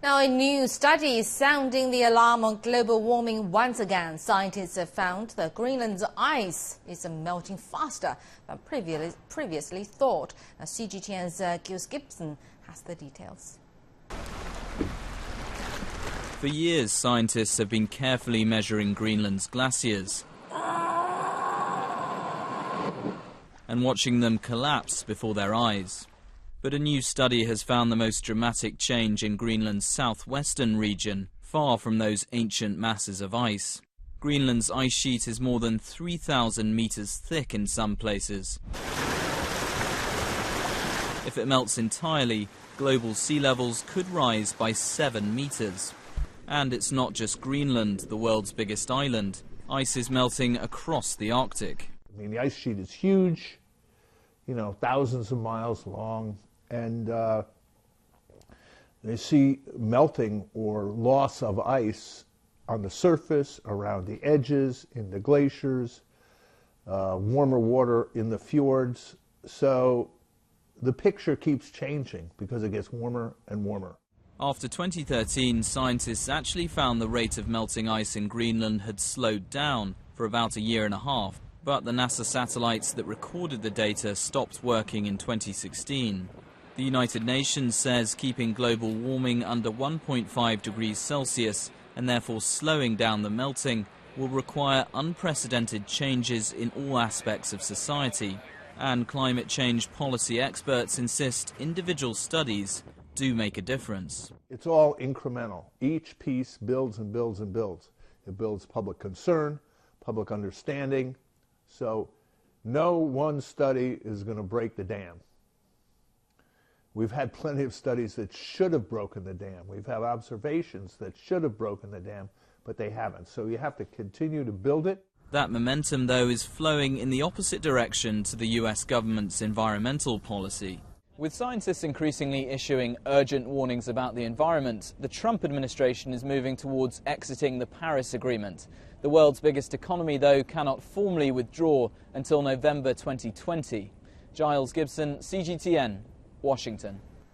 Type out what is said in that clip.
Now, a new study is sounding the alarm on global warming once again. Scientists have found that Greenland's ice is melting faster than previously thought. Now, CGTN's Gibson has the details. For years, scientists have been carefully measuring Greenland's glaciers and watching them collapse before their eyes. But a new study has found the most dramatic change in Greenland's southwestern region, far from those ancient masses of ice. Greenland's ice sheet is more than 3,000 meters thick in some places. If it melts entirely, global sea levels could rise by 7 meters. And it's not just Greenland, the world's biggest island. Ice is melting across the Arctic. I mean, the ice sheet is huge, thousands of miles long, and they see melting or loss of ice on the surface, around the edges, in the glaciers, warmer water in the fjords. So the picture keeps changing because it gets warmer and warmer. After 2013, scientists actually found the rate of melting ice in Greenland had slowed down for about a year and a half, but the NASA satellites that recorded the data stopped working in 2016. The United Nations says keeping global warming under 1.5 degrees Celsius and therefore slowing down the melting will require unprecedented changes in all aspects of society. And climate change policy experts insist individual studies do make a difference. It's all incremental. Each piece builds and builds and builds. It builds public concern, public understanding. So no one study is going to break the dam. We've had plenty of studies that should have broken the dam. We've had observations that should have broken the dam, but they haven't. So you have to continue to build it. That momentum, though, is flowing in the opposite direction to the US government's environmental policy. With scientists increasingly issuing urgent warnings about the environment, the Trump administration is moving towards exiting the Paris Agreement. The world's biggest economy, though, cannot formally withdraw until November 2020. Giles Gibson, CGTN, Washington.